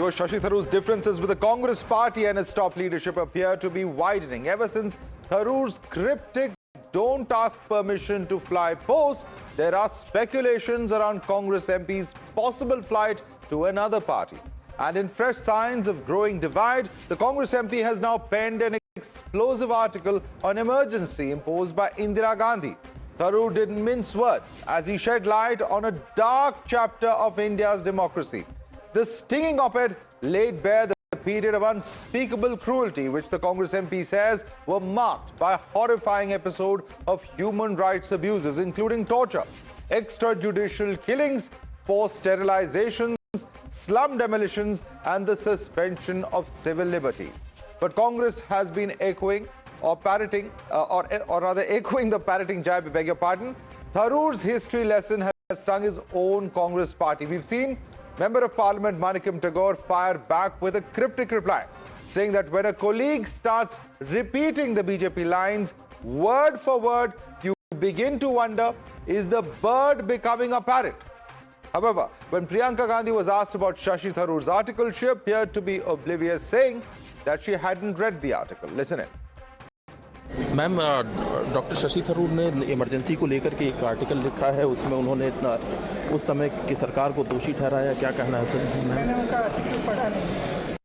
Viewers, Shashi Tharoor's differences with the Congress party and its top leadership appear to be widening. Ever since Tharoor's cryptic "don't ask permission to fly" post, there are speculations around Congress MP's possible flight to another party. And in fresh signs of growing divide, the Congress MP has now penned an explosive article on emergency imposed by Indira Gandhi. Tharoor didn't mince words as he shed light on a dark chapter of India's democracy. The stinging op-ed laid bare the period of unspeakable cruelty which the Congress MP says were marked by a horrifying episode of human rights abuses, including torture, extrajudicial killings, forced sterilizations, slum demolitions and the suspension of civil liberties. But Congress has been echoing or parroting, or rather echoing the parroting jibe, beg your pardon. Tharoor's history lesson has stung his own Congress party. We've seen Member of Parliament Manickam Tagore fire back with a cryptic reply, saying that when a colleague starts repeating the BJP lines word for word, you begin to wonder, is the bird becoming a parrot? However, when Priyanka Gandhi was asked about Shashi Tharoor's article, she appeared to be oblivious, saying that she hadn't read the article. Listen in. Ma'am, doctor Shashi Tharoor ने emergency को लेकर के एक article लिखा है, उसमें उन्होंने उस समय की सरकार को दोषी ठहराया. क्या कहना है सर? मैंने उनका आर्टिकल पढ़ा नहीं.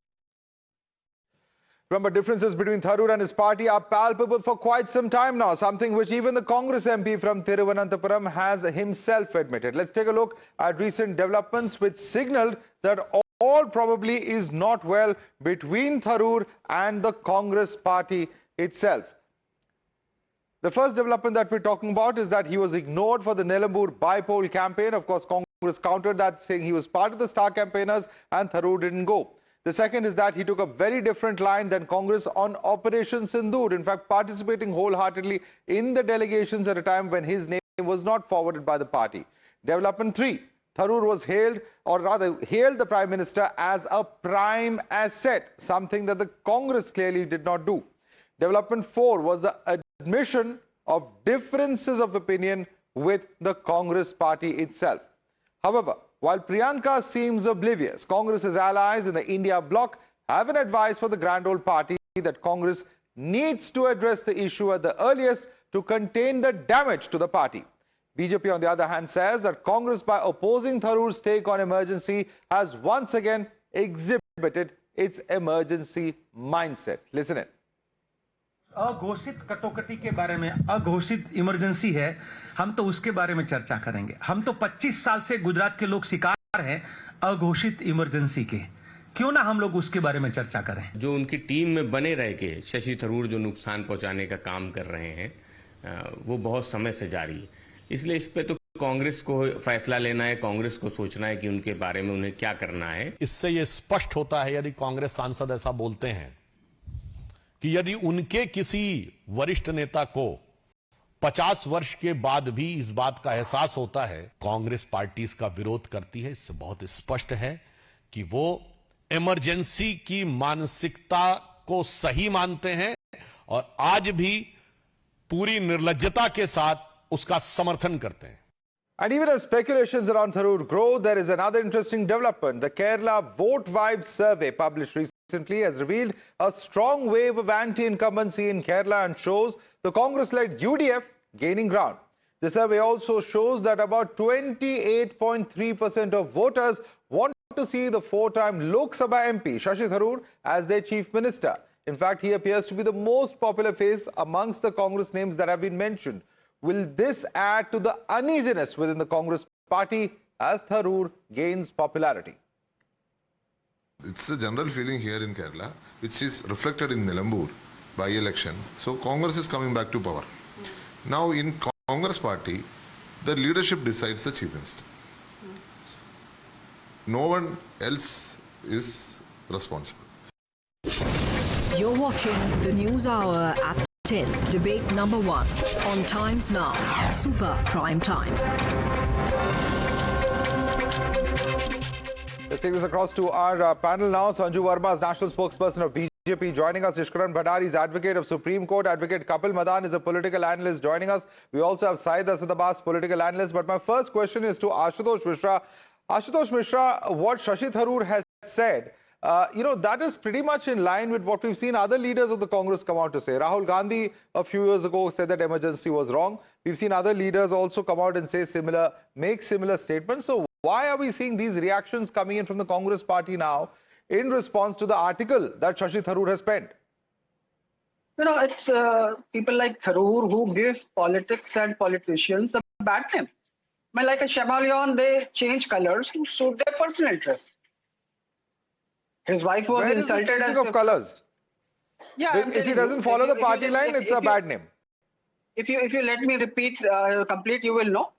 Remember, differences between Tharoor and his party are palpable for quite some time now, something which even the Congress MP from Thiruvananthapuram has himself admitted. Let's take a look at recent developments which signaled that all probably is not well between Tharoor and the Congress party itself. The first development that we're talking about is that he was ignored for the Nelambur by-poll campaign. Of course, Congress countered that, saying he was part of the star campaigners and Tharoor didn't go. The second is that he took a very different line than Congress on Operation Sindoor, in fact participating wholeheartedly in the delegations at a time when his name was not forwarded by the party. Development 3. Tharoor was hailed the Prime Minister as a prime asset, something that the Congress clearly did not do. Development 4 was the admission of differences of opinion with the Congress party itself. However, while Priyanka seems oblivious, Congress's allies in the India bloc have an advice for the grand old party that Congress needs to address the issue at the earliest to contain the damage to the party. BJP, on the other hand, says that Congress, by opposing Tharoor's take on emergency, has once again exhibited its emergency mindset. Listen in. अघोषित कटौती के बारे में, अघोषित emergency है, हम तो उसके बारे में चर्चा करेंगे. हम तो 25 साल से गुजरात के लोग शिकार हैं अघोषित इमरजेंसी के. क्यों ना हम लोग उसके बारे में चर्चा करें. जो उनकी टीम में बने रह के शशि थरूर जो नुकसान पहुंचाने का काम कर रहे हैं वो बहुत समय से जारी है. इसलिए इस पे तो कांग्रेस को फैसला लेना है, कांग्रेस को सोचना है कि उनके बारे में उन्हें क्या करना है. इससे ये स्पष्ट होता है, यदि कांग्रेस सांसद ऐसा बोलते हैं कि यदि उनके किसी वरिष्ठ नेता को 50 वर्ष के बाद भी इस बात का एहसास होता है, कांग्रेस पार्टी इसका विरोध करती है. इससे बहुत स्पष्ट है कि वो इमरजेंसी की मानसिकता को सही मानते हैं और आज भी पूरी निर्लज्जता के साथ उसका समर्थन करते हैं. And even as speculations around Tharoor grow, there is another interesting development. The Kerala Vote Vibe survey published recently has revealed a strong wave of anti-incumbency in Kerala and shows the Congress-led UDF gaining ground. The survey also shows that about 28.3% of voters want to see the four-time Lok Sabha MP Shashi Tharoor as their Chief Minister. In fact, he appears to be the most popular face amongst the Congress names that have been mentioned. Will this add to the uneasiness within the Congress party as Tharoor gains popularity? It's a general feeling here in Kerala, which is reflected in Nelambur by-election. So Congress is coming back to power. Now in Congress party, the leadership decides the Chief Minister. No one else is responsible. You're watching the News Hour at 10, debate number 1 on Times Now, Super Prime Time. Let's take this across to our panel now. Sanju Verma is national spokesperson of BJP joining us. Ishkaran Bhattari is advocate of Supreme Court. Advocate Kapil Madan is a political analyst joining us. We also have Syed Asad Abbas, political analyst. But my first question is to Ashutosh Mishra. Ashutosh Mishra, what Shashi Tharoor has said That is pretty much in line with what we've seen other leaders of the Congress come out to say. Rahul Gandhi a few years ago said that emergency was wrong. We've seen other leaders also come out and say make similar statements. So why are we seeing these reactions coming in from the Congress party now in response to the article that Shashi Tharoor has penned? It's people like Tharoor who give politics and politicians a bad name. Like a chameleon, they change colors to suit their personal interests. His wife was insulted as of colors. Yeah, if he doesn't follow the party line, it's a bad name. If you let me repeat complete, you will know.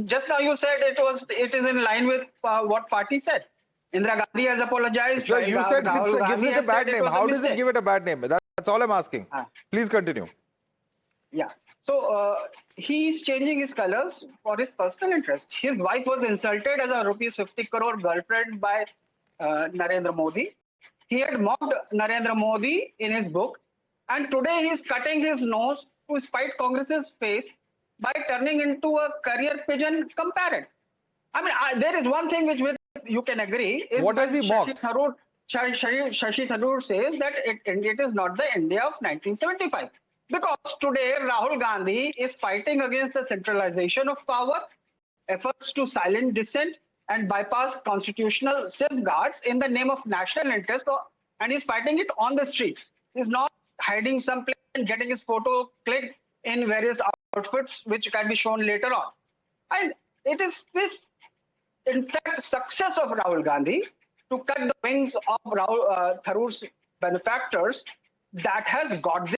Just now you said it is in line with what party said. Indira Gandhi has apologized. Sir, you said it gives it a bad name. How does it give it a bad name? That's all I'm asking. Please continue. Yeah. So he's changing his colors for his personal interest. His wife was insulted as a ₹50 crore girlfriend by Narendra Modi. He had mocked Narendra Modi in his book, and today he is cutting his nose to spite Congress's face by turning into a career pigeon comparrot. I mean, there is one thing which you can agree. Is what has he mocked? Shashi Tharoor says that it is not the India of 1975. Because today Rahul Gandhi is fighting against the centralization of power, efforts to silence dissent and bypass constitutional safeguards in the name of national interest, and he's fighting it on the streets. He's not hiding someplace and getting his photo clicked in various outfits which can be shown later on. And it is this, in fact, success of Rahul Gandhi to cut the wings of Tharoor's benefactors that has got this.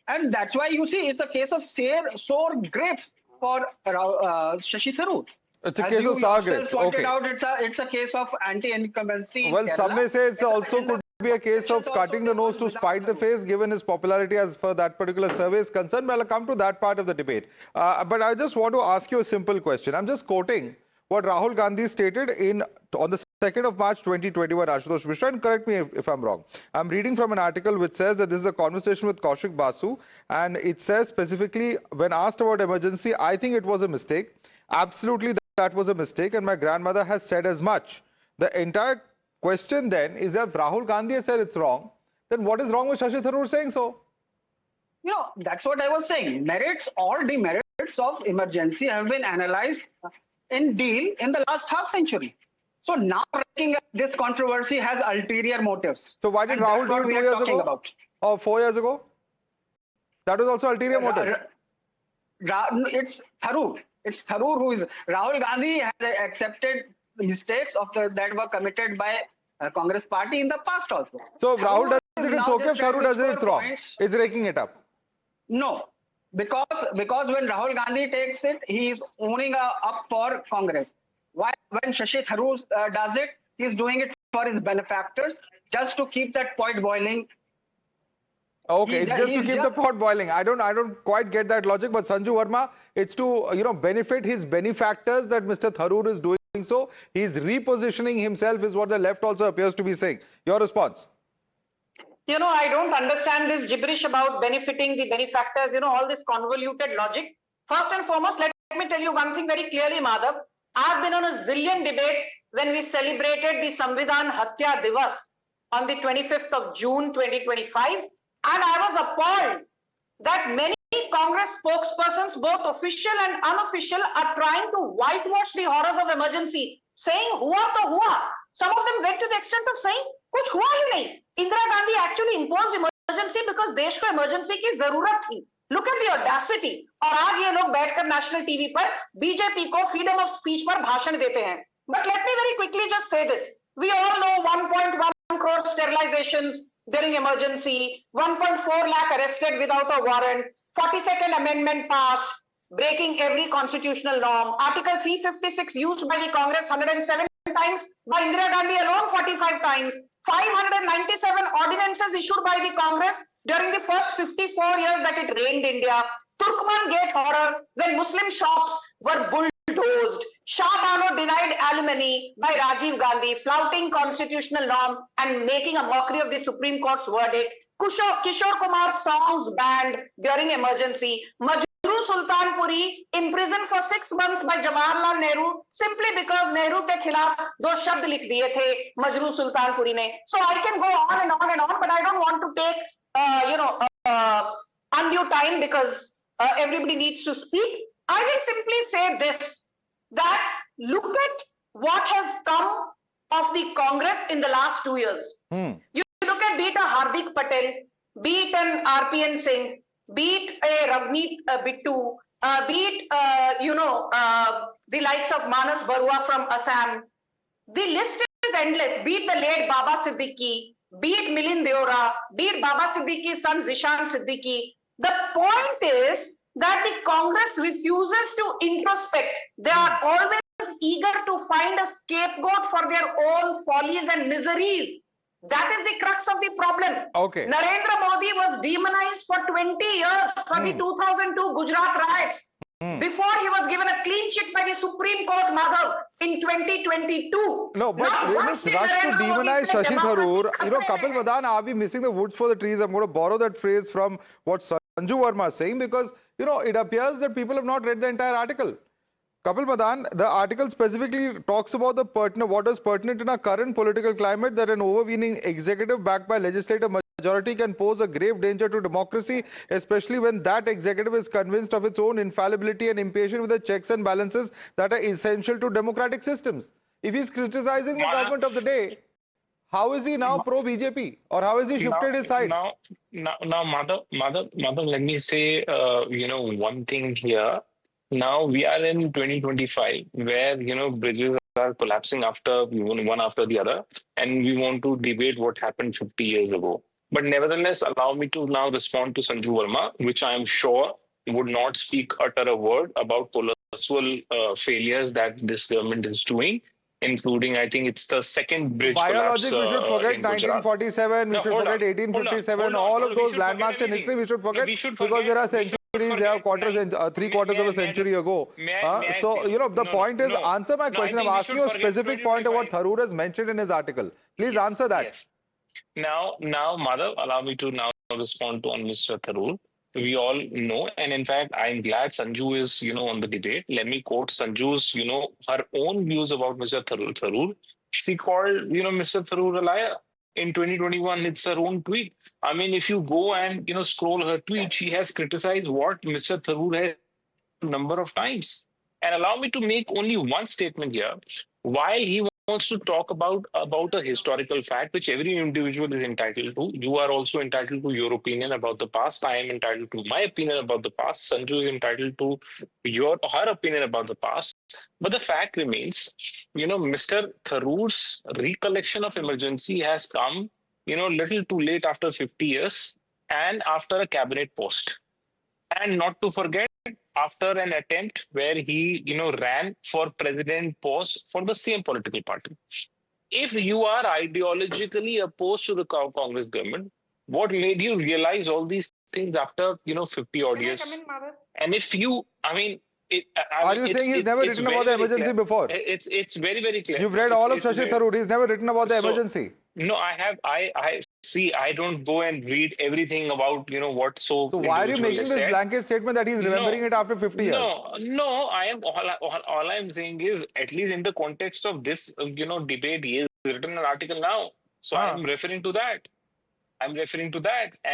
And that's why you see it's a case of sour grapes for Shashi Tharoor. It's a case of sour grapes. Okay. Out, it's a case of anti-incumbency. Well, some may say it's also could be a case of cutting the nose to spite the face, given his popularity as for that particular survey is concerned. Well, I'll come to that part of the debate. But I just want to ask you a simple question. I'm just quoting what Rahul Gandhi stated on the 2nd of March 2021, Ashutosh Mishra, and correct me if I'm wrong. I'm reading from an article which says that this is a conversation with Kaushik Basu, and it says specifically, when asked about emergency, I think it was a mistake. Absolutely, that was a mistake, and my grandmother has said as much. The entire question then is that if Rahul Gandhi has said it's wrong, then what is wrong with Shashi Tharoor saying so? That's what I was saying. Merits or demerits of emergency have been analyzed in the last half century. So now this controversy has ulterior motives. So why did Rahul do it 2 years ago? Or 4 years ago? That was also ulterior motive. It's Tharoor. It's Tharoor who is... Rahul Gandhi has accepted the mistakes that were committed by Congress party in the past also. So if Rahul does it, it's okay. If Tharoor does it, it's wrong. It's raking it up. No. Because when Rahul Gandhi takes it, he is owning up for Congress. Why? When Shashi Tharoor does it, he is doing it for his benefactors, just to keep that pot boiling. Okay, it's just to keep the pot boiling. I don't quite get that logic, but Sanju Verma, it's to benefit his benefactors that Mr. Tharoor is doing so. He's repositioning himself, is what the left also appears to be saying. Your response? I don't understand this gibberish about benefiting the benefactors, all this convoluted logic. First and foremost, let me tell you one thing very clearly, Madhav. I've been on a zillion debates when we celebrated the Samvidhan Hatya Divas on the 25th of June 2025, and I was appalled that many Congress spokespersons, both official and unofficial, are trying to whitewash the horrors of emergency, saying hua to hua. Some of them went to the extent of saying kuch hua hi nahi. Indira Gandhi actually imposed emergency because देश को emergency की जरूरत थी. Look at the audacity. और आज ये लोग बैठकर national TV पर बीजेपी को freedom of speech पर भाषण देते हैं. But let me very quickly just say this. We all know 1.1 crore sterilizations during emergency, 1.4 lakh arrested without a warrant, 42nd amendment passed, breaking every constitutional norm. Article 356 used by the Congress 107 times, by Indira Gandhi alone 45 times. 597 ordinances issued by the Congress during the first 54 years that it reigned India. Turkman Gate horror, when Muslim shops were bulldozed. Shah Bano denied alimony by Rajiv Gandhi, flouting constitutional norm and making a mockery of the Supreme Court's verdict. Kishore Kumar songs banned during emergency. Majroor Sultanpuri imprisoned for 6 months by Jawaharlal Nehru simply because Nehru ke khilaf do shabd likh diye the Majroo Sultanpuri ne. So I can go on and on and on, but I don't want to take undue time because everybody needs to speak. I will simply say this, that look at what has come of the Congress in the last 2 years. You look at, be it a Hardik Patel, be it an RPN Singh, be it a Ravneet Bittu, be it, the likes of Manas Barua from Assam. The list is endless. Be it the late Baba Siddiqui, be it Milind Deora, be it Baba Siddiqui's son Zishan Siddiqui. The point is that the Congress refuses to introspect. They are always eager to find a scapegoat for their own follies and miseries. That is the crux of the problem. Okay. Narendra Modi was demonized for 20 years for the 2002 Gujarat riots. Before he was given a clean sheet by the Supreme Court, Madhav, in 2022. No, but in this rush to demonize Shashi Tharoor, Kapil Madan, are we missing the woods for the trees? I'm going to borrow that phrase from what Sanju Verma is saying because, it appears that people have not read the entire article. Kapil Madan, the article specifically talks about what is pertinent in our current political climate, that an overweening executive backed by legislative majority can pose a grave danger to democracy, especially when that executive is convinced of its own infallibility and impatient with the checks and balances that are essential to democratic systems. If he's criticizing the government of the day, how is he now pro-BJP? Or how has he shifted his side? Now, Madhav, let me say, one thing here. Now we are in 2025, where, bridges are collapsing one after the other, and we want to debate what happened 50 years ago. But nevertheless, allow me to now respond to Sanju Verma, which I am sure would not utter a word about colossal failures that this government is doing, including, I think it's the second bridge collapse. Biologic, we should forget 1947, we should forget 1857, all of those landmarks in history we should forget, because there are centuries, they have 3/4 of a century ago. The point is, answer my question. I'm asking you a specific point of what Tharoor has mentioned in his article. Please answer that. Yes. Now, Madhav, allow me to now respond to Mr. Tharoor. We all know, and in fact, I'm glad Sanju is, on the debate. Let me quote Sanju's, her own views about Mr. Tharoor. She called, Mr. Tharoor a liar. In 2021, it's her own tweet. I mean, if you go and, scroll her tweet, she has criticized what Mr. Tharoor has a number of times. And allow me to make only one statement here. While he wants to talk about a historical fact, which every individual is entitled to, you are also entitled to your opinion about the past. I am entitled to my opinion about the past. Sanju is entitled to her opinion about the past. But the fact remains, Mr. Tharoor's recollection of emergency has come, little too late after 50 years and after a cabinet post. And not to forget, after an attempt where he, ran for president post for the same political party. If you are ideologically opposed to the Congress government, what made you realize all these things after, 50 odd years? And if you, are you saying he's never written about the emergency before? It's very, very clear. You've read all of Shashi Tharoor. He's never written about the emergency. No, I have. I don't go and read everything about, what So why are you making this blanket statement that he's remembering it after 50 years? No, I am, all I'm saying is, at least in the context of this, debate, he has written an article now. So I'm referring to that. And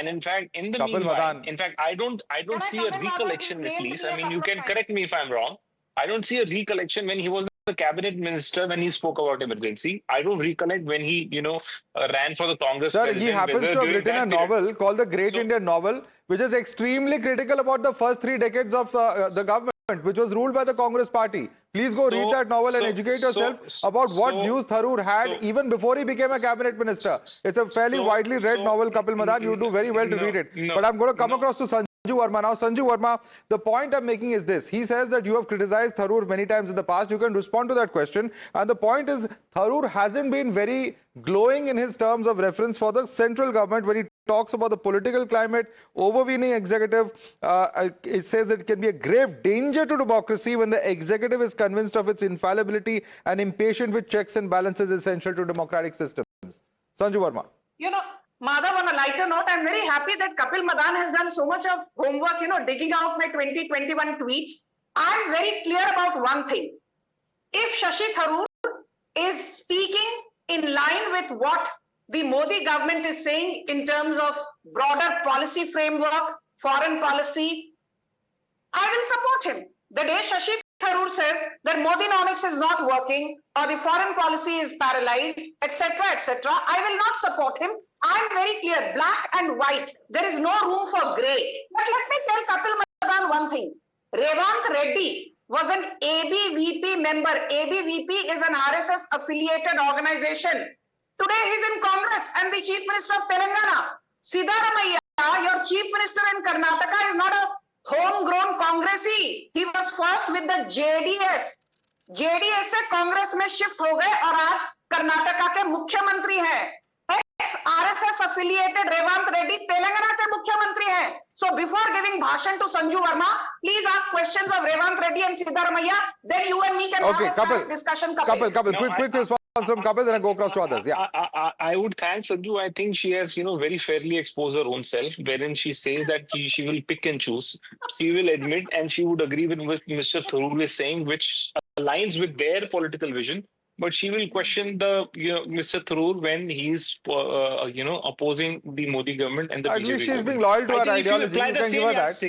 in fact, in the meanwhile, in fact, I don't see a recollection, at least. I mean, you can correct me if I'm wrong. I don't see a recollection when he was the cabinet minister when he spoke about emergency. I don't recollect when he, ran for the Congress. Sir, he happens to have written a novel called The Great Indian Novel, which is extremely critical about the first 3 decades of the government, which was ruled by the Congress party. Please go read that novel and educate yourself about what views Tharoor had even before he became a cabinet minister. It's a fairly widely read novel, Kapil Madan. You do very well to read it. But I'm going to come across to Sanju Verma. Now, Sanju Verma, the point I'm making is this. He says that you have criticized Tharoor many times in the past. You can respond to that question. And the point is, Tharoor hasn't been very glowing in his terms of reference for the central government when he talks about the political climate, overweening executive. It says that it can be a grave danger to democracy when the executive is convinced of its infallibility and impatient with checks and balances essential to democratic systems. Sanju Verma. Madhav, on a lighter note, I'm very happy that Kapil Madan has done so much of homework, digging out my 2021 tweets. I'm very clear about one thing. If Shashi Tharoor is speaking in line with what the Modi government is saying in terms of broader policy framework, foreign policy, I will support him. The day Shashi Tharoor says that Modinomics is not working or the foreign policy is paralyzed, etc., I will not support him. I'm very clear, black and white. There is no room for grey. But let me tell Kapil Madan one thing. Revant Reddy was an ABVP member. ABVP is an RSS affiliated organization. Today he's in Congress and the Chief Minister of Telangana. Siddaramaiah, your Chief Minister in Karnataka, is not a homegrown Congressee. He was first with the JDS. JDS से कांग्रेस में shift हो गए और आज कर्नाटका के मुख्यमंत्री हैं. RSS affiliated Revant Reddy Telangana के मुख्यमंत्री हैं. So before giving bhashan to Sanju Verma, please ask questions of Revant Reddy and Siddaramaiah. Then you and me can have a frank discussion. Kapil, quick response from Kapil, then I go across to others. Yeah. I would thank Sanju. I think she has, very fairly exposed her own self, wherein she says that she will pick and choose. She will admit and she would agree with what Mr. Tharoor is saying, which aligns with their political vision. But she will question the Mr. Tharoor when he's opposing the Modi government and the BJP. At least she's being loyal to her ideology. You can give her that.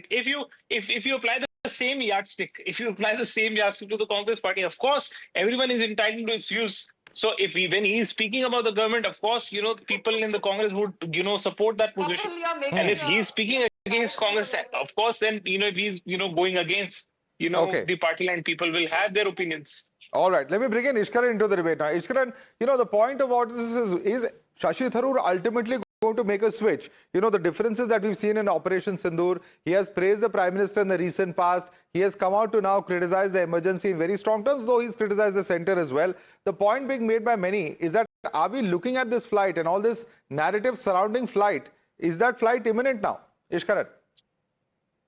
If you apply the same yardstick, to the Congress party, of course everyone is entitled to its views. So when he is speaking about the government, of course people in the Congress would support that position. And if he is speaking against Congress, of course then if he's going against the party line, people will have their opinions. All right, let me bring in Ishkaran into the debate now. Ishkaran, the point of all this is Shashi Tharoor ultimately going to make a switch. The differences that we've seen in Operation Sindoor, he has praised the Prime Minister in the recent past. He has come out to now criticize the emergency in very strong terms, though he's criticized the centre as well. The point being made by many is that are we looking at this flight and all this narrative surrounding flight? Is that flight imminent now? Ishkaran.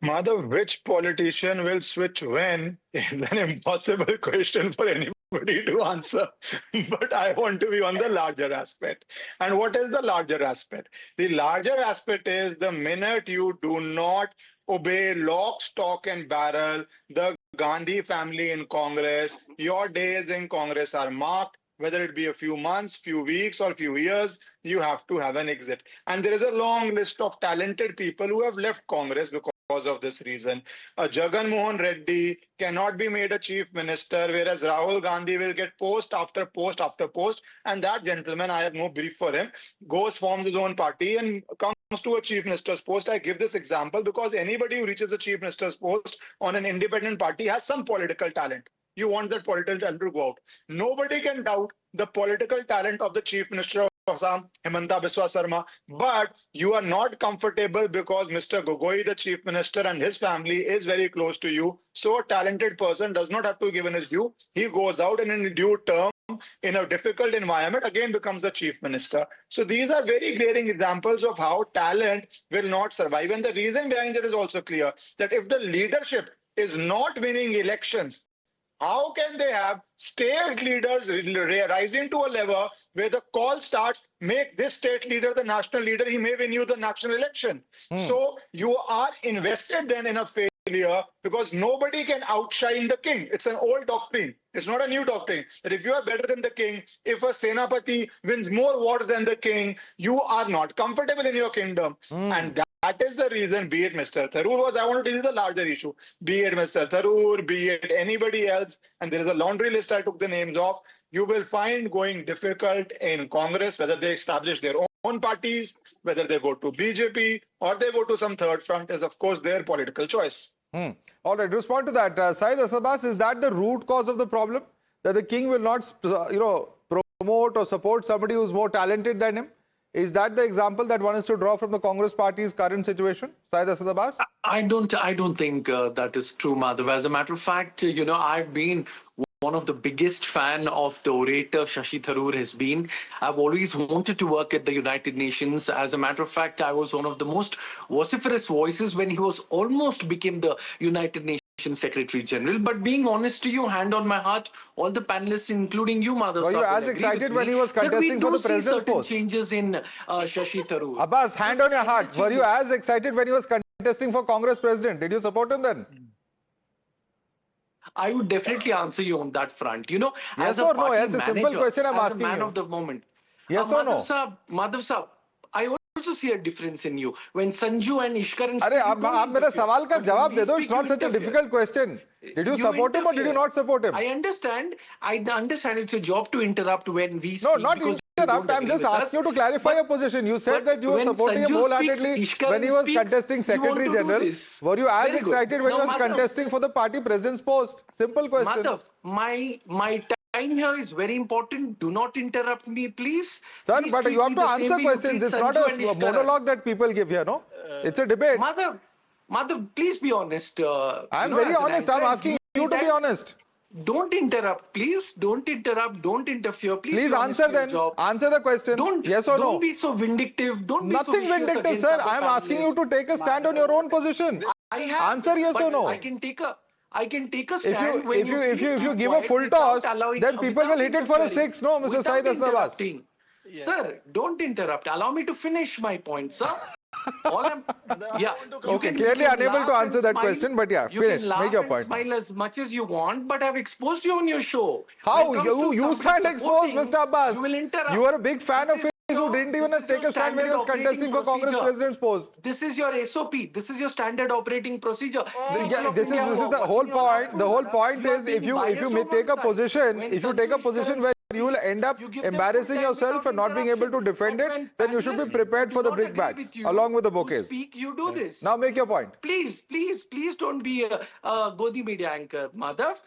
Madhav, which politician will switch when is an impossible question for anybody to answer. But I want to be on the larger aspect. And what is the larger aspect? The larger aspect is the minute you do not obey lock, stock and barrel the Gandhi family in Congress, your days in Congress are marked. Whether it be a few months, few weeks or few years, you have to have an exit. And there is a long list of talented people who have left Congress because of this reason. Jagan Mohan Reddy cannot be made a chief minister, whereas Rahul Gandhi will get post after post after post. And that gentleman, I have no brief for him, forms his own party and comes to a chief minister's post. I give this example because anybody who reaches a chief minister's post on an independent party has some political talent. You want that political talent to go out. Nobody can doubt the political talent of the Chief Minister of Assam, Himanta Biswa Sarma, but you are not comfortable because Mr. Gogoi, the Chief Minister, and his family is very close to you. So a talented person does not have to give in his due. He goes out and in due term, in a difficult environment, again becomes the Chief Minister. So these are very glaring examples of how talent will not survive. And the reason behind it is also clear, that if the leadership is not winning elections, how can they have state leaders rising to a level where the call starts, make this state leader the national leader, he may win you the national election. So you are invested then in a failure because nobody can outshine the king. It's an old doctrine. It's not a new doctrine. That if you are better than the king, if a Senapati wins more wars than the king, you are not comfortable in your kingdom. And that is the reason, be it Mr. Tharoor I want to deal with the larger issue, be it Mr. Tharoor, be it anybody else, and there is a laundry list I took the names of, you will find going difficult in Congress, whether they establish their own parties, whether they go to BJP or they go to some third front is of course their political choice. All right, respond to that. Syed Abbas, is that the root cause of the problem? That the king will not, promote or support somebody who's more talented than him? Is that the example that one is to draw from the Congress party's current situation? Syed Abbas? I don't think that is true, Madhav. As a matter of fact, I've been one of the biggest fan of the orator Shashi Tharoor has been. I've always wanted to work at the United Nations. As a matter of fact, I was one of the most vociferous voices when he was almost became the United Nations Opposition Secretary General. But being honest to you, hand on my heart, all the panelists, including you, Madhav, were you as excited when he was contesting for the president's post? Changes in Shashi Tharoor. Abbas, hand on your heart. Were you as excited when he was contesting for Congress president? Did you support him then? I would definitely answer you on that front. You know, yes as a or party no? It's a simple manager, question I'm as asking a man you. of the moment. Yes or no? Madhav Saab, I also see a difference in you. When Sanju and Ishkaran... अरे आप मेरे सवाल का जवाब दे दो. It's not such a difficult question. Did you support him or did you not support him? I understand it's your job to interrupt when we speak. No, not interrupt. I'm just asking you to clarify your position. You said that you were supporting him wholeheartedly when he was contesting Secretary General. Were you as excited when he was contesting for the party president's post? Simple question. Madhav, my time here is very important. Do not interrupt me, please. Sir, please but you have to answer questions. It's not a monologue that people give here, no? It's a debate. Madhav, please be honest. I'm very honest. I'm asking you to be honest. Don't interrupt, please. Don't interrupt. Don't interfere. Please answer then. Answer the question. Yes or no? Don't be so vindictive. Don't be Nothing vindictive, sir. I'm asking you to take a stand on your own position. Answer yes or no. I can take a stand if you give a full toss, then people will hit it for a 6. No, Mr. Saeed Abbas. Sir, don't interrupt. Allow me to finish my point, sir. Okay, clearly unable to answer that question, but yeah, finish. Make your point. Smile as much as you want, but I've exposed you on your show. How? You stand exposed, Mr. Abbas. You are a big fan of his who didn't even take a stand when he was contesting for Congress president's post. This is your SOP. This is your standard operating procedure. This is the whole point. The whole point is if you take a position where you will end up embarrassing yourself and not being able to defend it, then you should be prepared for the brickbats along with the bouquets. You do this. Now make your point. Please don't be a Godi media anchor, Madhav.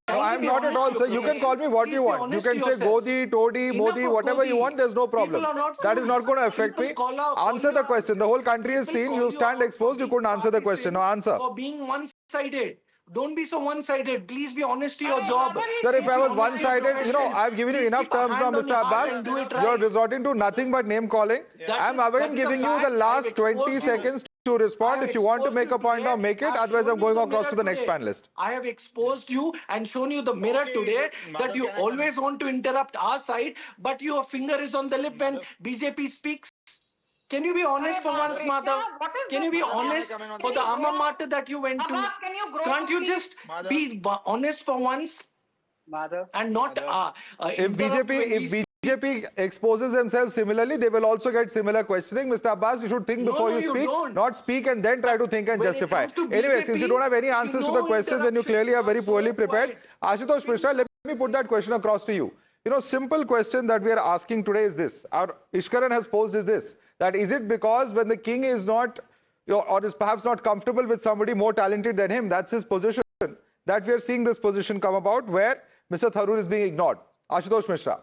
No, I'm not at all, sir. You can call me what you want. You can say Godi, Todi, Modi, whatever you want. There's no problem. That is not going to affect me. Answer the question. The whole country is seen. You stand exposed. You couldn't answer the question. Now answer. For being one-sided. Don't be so one-sided. Please be honest to your job. Sir, if I was one-sided, I've given you enough terms now, Mr. Abbas. You're resorting to nothing but name calling. I'm again giving you the last 20 seconds to respond. If you want to make a point now, make it. Otherwise, I'm going across to the next panelist. I have exposed you and shown you the mirror today that you always want to interrupt our side, but your finger is on the lip when BJP speaks. Can you be honest for once, Madhav? Can you be honest for the alma mater that you went to? Can't you just be honest for once? Madhav? And not... If BJP exposes themselves similarly, they will also get similar questioning. Mr. Abbas, you should think before you speak, not speak and then try to think and justify. Anyway, since you don't have any answers to the questions, then you clearly are very poorly prepared. Ashutosh Mishra, let me put that question across to you. Simple question that we are asking today is this. Our Ishkaran has posed is this. That is it because when the king is not, or is perhaps not comfortable with somebody more talented than him, that's his position, that we are seeing this position come about where Mr. Tharoor is being ignored. Ashutosh Mishra.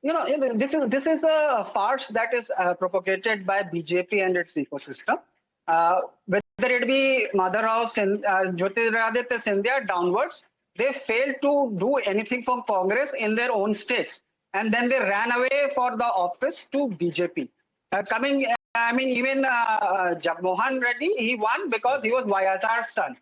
This is a farce that is propagated by BJP and its ecosystem. Whether it be Madhav Jyotiraditya Scindia downwards, they failed to do anything for Congress in their own states. And then they ran away for the office to BJP. Even Jagmohan Reddy, he won because he was YSR's son.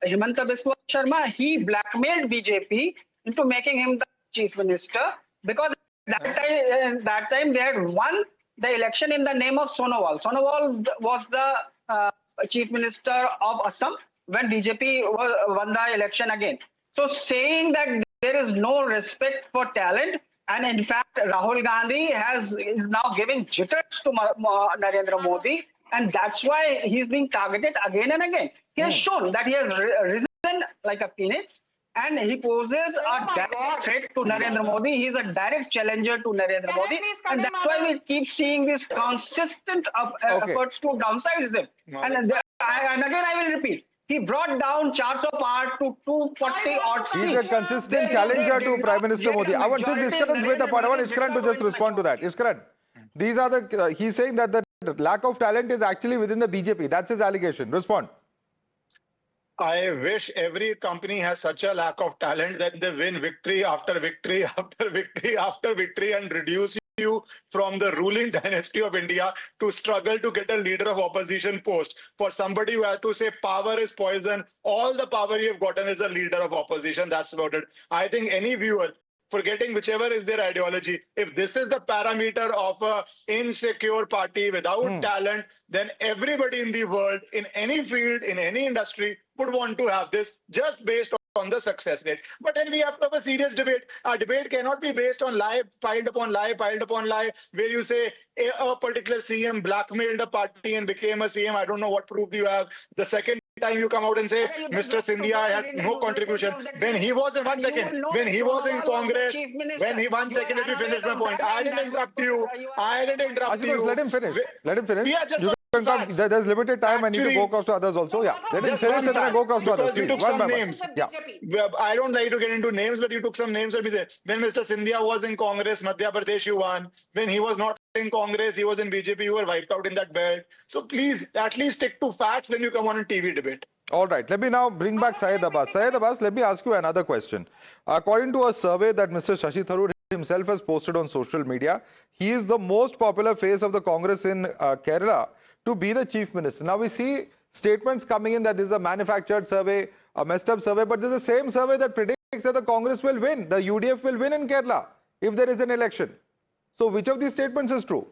Himanta Biswa Sharma, he blackmailed BJP into making him the chief minister because that time they had won the election in the name of Sonowal. Sonowal was the chief minister of Assam when BJP won the election again. So saying that there is no respect for talent, and in fact Rahul Gandhi is now giving jitters to Narendra Modi, and that's why he's being targeted again and again. He has shown that he has risen like a phoenix, and he poses a direct threat to Narendra Modi. He is a direct challenger to Narendra Modi, and that's why we keep seeing these consistent efforts to downsize him. And again I will repeat, he brought down 400 part to 240 odd seats. He's a consistent challenger to Prime Minister Modi. I want Ishkaran's with the part. I want Ishkaran to just respond to that. Ishkaran, these are the he's saying that the lack of talent is actually within the BJP. That's his allegation. Respond. I wish every company has such a lack of talent that they win victory after victory after victory after victory and reduce you from the ruling dynasty of India to struggle to get a leader of opposition post. For somebody who has to say power is poison, all the power you've gotten is a leader of opposition. That's about it. I think any viewer, forgetting whichever is their ideology, if this is the parameter of a insecure party without talent, then everybody in the world, in any field, in any industry, would want to have this just based on the success rate. But then we have to have a serious debate. Our debate cannot be based on lie, piled upon lie, where you say a particular CM blackmailed a party and became a CM. I don't know what proof you have. The second time you come out and say Mr. Sindhia had no contribution when he was in when he was in Congress, when he let me finish my point. I didn't interrupt you. Let him finish. Yeah, just there's limited time and need to go across to others also. Yeah, let him finish and then go across to others. You took some names. Yeah. I don't like to get into names, but you took some names. Let me say, when Mr. Sindhia was in Congress, Madhya Pradesh, you won. When he was not in Congress, he was in BJP, you were wiped out in that belt. So please, at least stick to facts when you come on a TV debate. All right, let me now bring back Syed Abbas. Syed Abbas, let me ask you another question. According to a survey that Mr. Shashi Tharoor himself has posted on social media, he is the most popular face of the Congress in Kerala to be the Chief Minister. Now we see statements coming in that this is a manufactured survey, a messed up survey, but this is the same survey that predicts that the Congress will win, the UDF will win in Kerala if there is an election. So which of these statements is true?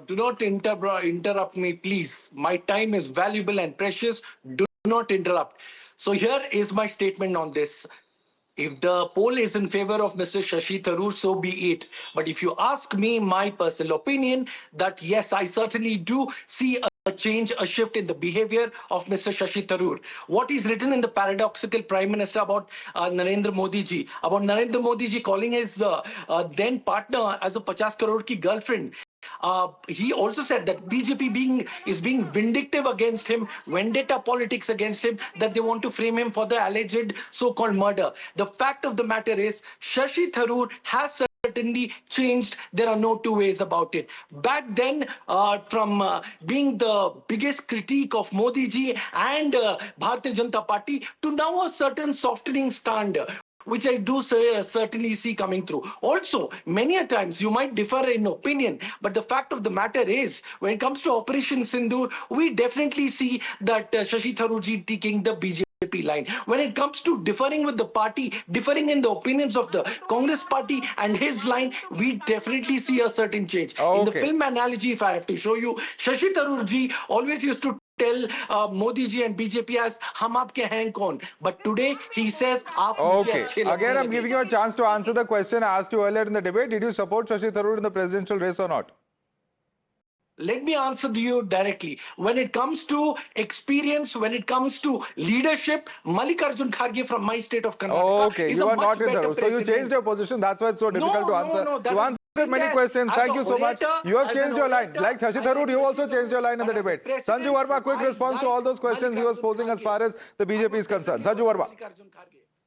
Do not interrupt me, please. My time is valuable and precious. Do not interrupt. So here is my statement on this. If the poll is in favor of Mr. Shashi Tharoor, so be it. But if you ask me my personal opinion, that yes, I certainly do see a change, a shift in the behavior of Mr. Shashi Tharoor. What is written in the paradoxical Prime Minister about Narendra Modi ji, calling his then partner as a 50 crore ki girlfriend. He also said that BJP is being vindictive against him, vendetta politics against him, that they want to frame him for the alleged so-called murder. The fact of the matter is, Shashi Tharoor has certainly changed. There are no two ways about it. Back then, from being the biggest critique of Modi ji and Bharatiya Janata Party to now a certain softening stand, which I do certainly see coming through. Also, many a times you might differ in opinion, but the fact of the matter is, when it comes to Operation Sindoor, we definitely see that Shashi Tharoor ji taking the BJP line. When it comes to differing with the party, differing in the opinions of the Congress party and his line, we definitely see a certain change. Okay. In the film analogy, if I have to show you, Shashi Tharoor ji always used to tell Modi ji and BJP as hum aapke hain kaun, but today he says aap okay. Again, I'm giving you a chance to answer the question I asked you earlier in the debate. Did you support Shashi Tharoor in the presidential race or not? Let me answer to you directly. When it comes to experience, when it comes to leadership, Mallikarjun Kharge from my state of Karnataka okay, you are not in Tharoor. So you changed your position. That's why it's so difficult to answer. You answered many questions. Thank you so much. You have changed your line. Like Shashi Tharoor, you also changed your line in the debate. Sanju Verma, quick response to all those questions he was posing as far as the BJP is concerned. Sanju Verma.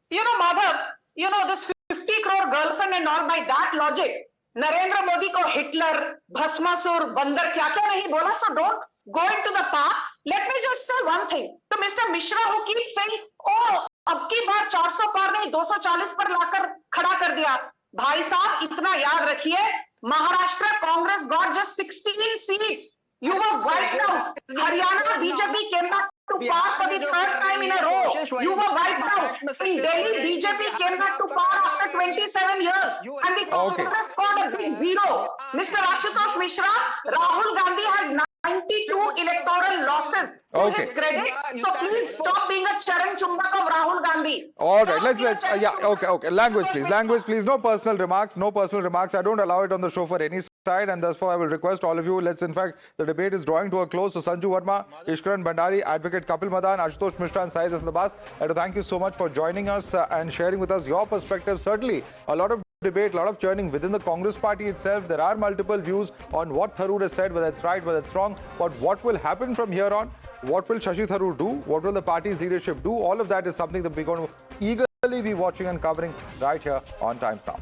You know, Madhav, you know, this 50 crore girlfriend and all, by that logic, Narendra Modi ko Hitler, Bhasmasur, Bandar, kya nahi bola, so don't go into the past. Let me just say one thing to Mr. Mishra, who keeps saying, oh, ab ki baar 400 par nahi, 240 par lakar khada kar diya. Bhai sahab, itna yaad rakhiye, Maharashtra Congress got just 16 seats. You were wiped out. Haryana BJP came back to power for the third time in a row. You were wiped out. In Delhi, BJP came back to power after 27 years. And the Congress scored a big zero. Mr. Ashutosh Mishra, Rahul Gandhi has 92 electoral losses. To his credit. So please stop being a Charan Chumbak of Rahul Gandhi. All right, let's okay. Language, please. No personal remarks. I don't allow it on the show for any side, and therefore I will request all of you. In fact, the debate is drawing to a close. So Sanju Verma, Ishkaran Bhandari, Advocate Kapil Madan, Ashutosh Mishra and Syed Abbas, I to thank you so much for joining us and sharing with us your perspective. Certainly, a lot of debate, a lot of churning within the Congress party itself. There are multiple views on what Tharoor has said, whether it's right, whether it's wrong, but what will happen from here on? What will Shashi Tharoor do? What will the party's leadership do? All of that is something that we're going to eagerly be watching and covering right here on Times Now.